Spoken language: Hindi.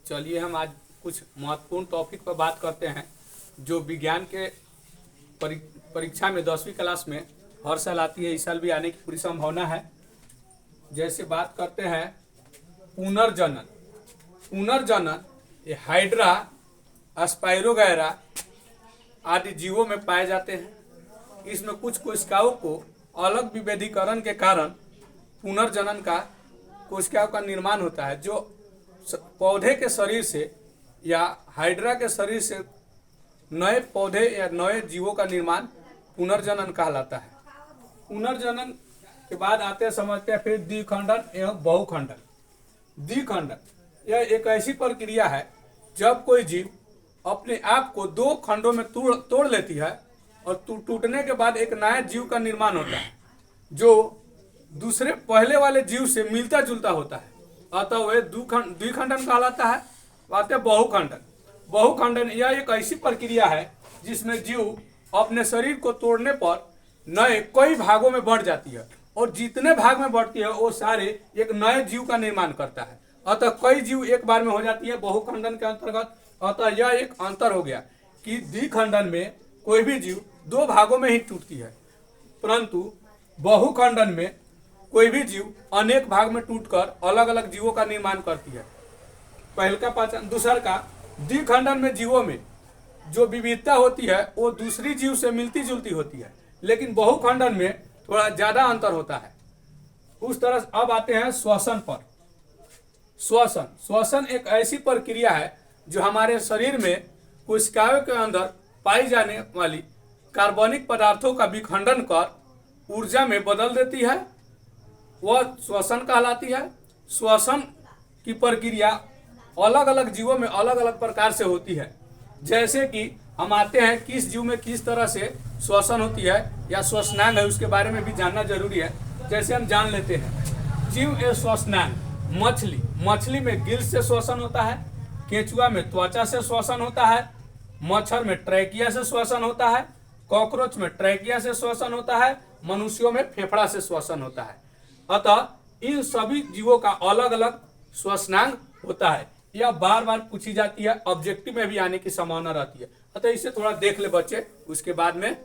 चलिए हम आज कुछ महत्वपूर्ण टॉपिक पर बात करते हैं जो विज्ञान के परीक्षा में 10वीं क्लास में हर साल आती है। इस साल भी आने की पूरी संभावना है। जैसे बात करते हैं पुनर्जनन। पुनर्जनन ये हाइड्रा, स्पाइरोगैरा आदि जीवों में पाए जाते हैं। इसमें कुछ कोशिकाओं को अलग विभेदीकरण के कारण पुनर्जनन का कोशिकाओं का निर्माण होता है, जो पौधे के शरीर से या हाइड्रा के शरीर से नए पौधे या नए जीवों का निर्माण पुनर्जनन कहलाता है। पुनर्जनन के बाद आते हैं समझते हैं फिर द्विखंडन एवं बहुखंडन। द्विखंडन यह एक ऐसी प्रक्रिया है जब कोई जीव अपने आप को दो खंडों में तोड़ लेती है और टूटने के बाद एक नया जीव का निर्माण होता है जो दूसरे पहले वाले जीव से मिलता जुलता होता है, अतः वह द्विखंडन कहलाता है। आते बहुखंडन। बहुखंडन यह एक ऐसी प्रक्रिया है जिसमें जीव अपने शरीर को तोड़ने पर नए कई भागों में बढ़ जाती है और जितने भाग में बढ़ती है वो सारे एक नए जीव का निर्माण करता है। अतः कई जीव एक बार में हो जाती है बहुखंडन के अंतर्गत। अतः यह एक अंतर हो गया कि द्विखंडन में कोई भी जीव दो भागों में ही टूटती है, परंतु बहुखंडन में कोई भी जीव अनेक भाग में टूटकर अलग अलग जीवों का निर्माण करती है। पहल का पहचान। दूसर का, द्विखंडन में जीवों में जो विविधता होती है वो दूसरी जीव से मिलती जुलती होती है, लेकिन बहुखंडन में थोड़ा ज्यादा अंतर होता है। उस तरह अब आते हैं श्वसन पर। श्वसन एक ऐसी प्रक्रिया है जो हमारे शरीर में कोशिकाओं के अंदर पाई जाने वाली कार्बनिक पदार्थों का विखंडन कर ऊर्जा में बदल देती है, वह श्वसन कहलाती है। श्वसन की प्रक्रिया अलग अलग जीवों में अलग अलग प्रकार से होती है। जैसे कि हम आते हैं किस जीव में किस तरह से श्वसन होती है या श्वसनांग है, उसके बारे में भी जानना जरूरी है। जैसे हम जान लेते हैं जीव ए श्वसनांग। मछली में गिल्स से श्वसन होता है, केंचुआ में त्वचा से श्वसन होता है, मच्छर में ट्रैकिया से श्वसन होता है, कॉकरोच में ट्रैकिया से श्वसन होता है, मनुष्यों में फेफड़ा से श्वसन होता है। अतः इन सभी जीवों का अलग अलग श्वसनांग होता है। यह बार बार पूछी जाती है, ऑब्जेक्टिव में भी आने की संभावना रहती है। अतः इसे थोड़ा देख ले बच्चे, उसके बाद में